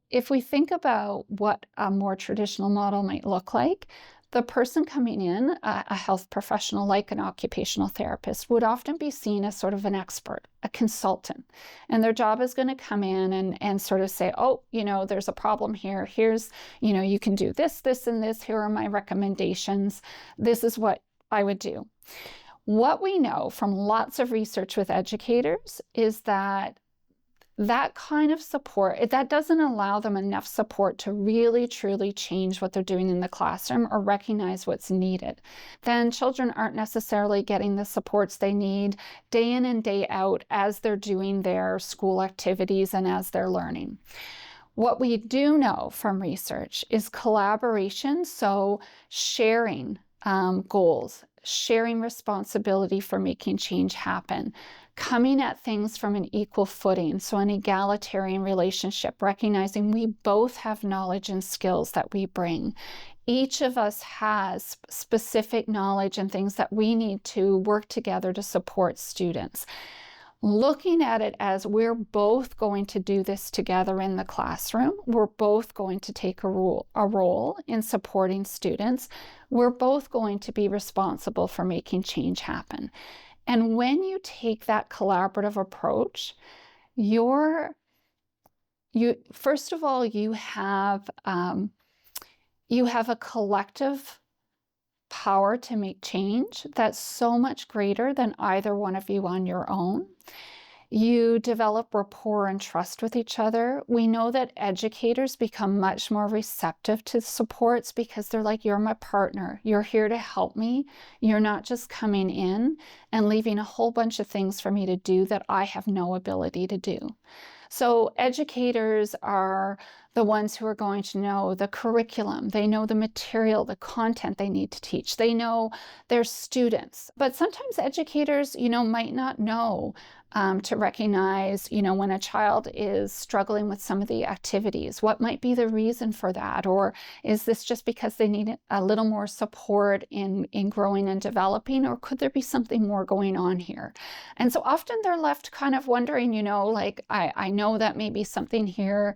if we think about what a more traditional model might look like, the person coming in, a health professional like an occupational therapist, would often be seen as sort of an expert, a consultant. And their job is going to come in and sort of say, oh, there's a problem here. Here's, you can do this, this, and this. Here are my recommendations. This is what I would do. What we know from lots of research with educators is that kind of support, that doesn't allow them enough support to really truly change what they're doing in the classroom or recognize what's needed. Then children aren't necessarily getting the supports they need day in and day out as they're doing their school activities and as they're learning. What we do know from research is collaboration, so sharing goals, sharing responsibility for making change happen, coming at things from an equal footing, so an egalitarian relationship, recognizing we both have knowledge and skills that we bring. Each of us has specific knowledge and things that we need to work together to support students. Looking at it as we're both going to do this together in the classroom, we're both going to take a role in supporting students, we're both going to be responsible for making change happen. And when you take that collaborative approach, first of all, you have a collective power to make change that's so much greater than either one of you on your own. You develop rapport and trust with each other. We know that educators become much more receptive to supports because they're like, you're my partner. You're here to help me. You're not just coming in and leaving a whole bunch of things for me to do that I have no ability to do. So educators are the ones who are going to know the curriculum. They know the material, the content they need to teach. They know their students. But sometimes educators, might not know to recognize, when a child is struggling with some of the activities. What might be the reason for that? Or is this just because they need a little more support in growing and developing? Or could there be something more going on here? And so often they're left kind of wondering, like, I know that maybe something here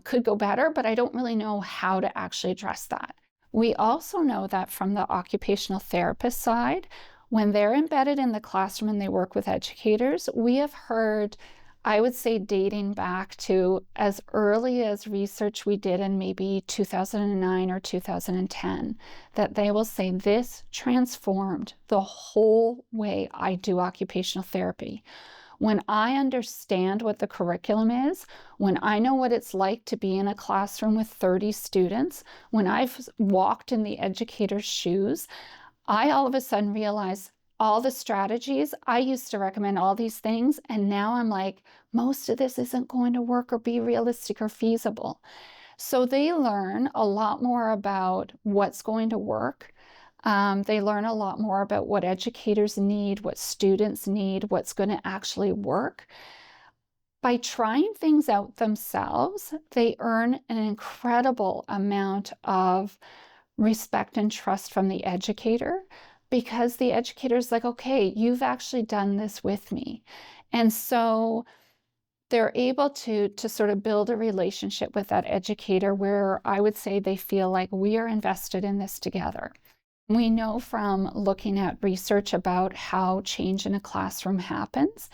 could go better, but I don't really know how to actually address that. We also know that from the occupational therapist side, when they're embedded in the classroom and they work with educators, we have heard, I would say dating back to as early as research we did in maybe 2009 or 2010, that they will say this transformed the whole way I do occupational therapy. When I understand what the curriculum is, when I know what it's like to be in a classroom with 30 students, when I've walked in the educator's shoes, I all of a sudden realize all the strategies, I used to recommend all these things, and now I'm like, most of this isn't going to work or be realistic or feasible. So they learn a lot more about what's going to work. They learn a lot more about what educators need, what students need, what's going to actually work. By trying things out themselves, they earn an incredible amount of respect and trust from the educator, because the educator is like, okay, you've actually done this with me. And so they're able to sort of build a relationship with that educator where I would say they feel like we are invested in this together. We know from looking at research about how change in a classroom happens,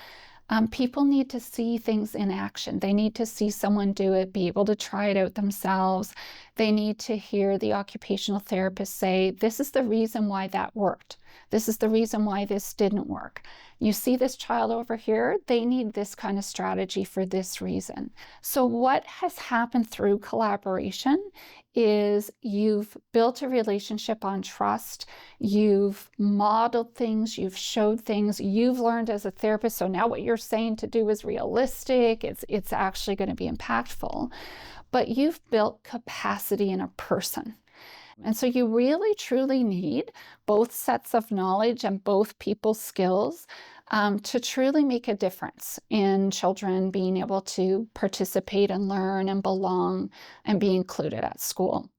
people need to see things in action. They need to see someone do it, be able to try it out themselves. They need to hear the occupational therapist say, this is the reason why that worked. This is the reason why this didn't work. You see this child over here, they need this kind of strategy for this reason. So what has happened through collaboration is you've built a relationship on trust, you've modeled things, you've showed things, you've learned as a therapist, so now what you're saying to do is realistic, it's actually going to be impactful, but you've built capacity in a person. And so you really truly need both sets of knowledge and both people's skills to truly make a difference in children being able to participate and learn and belong and be included at school.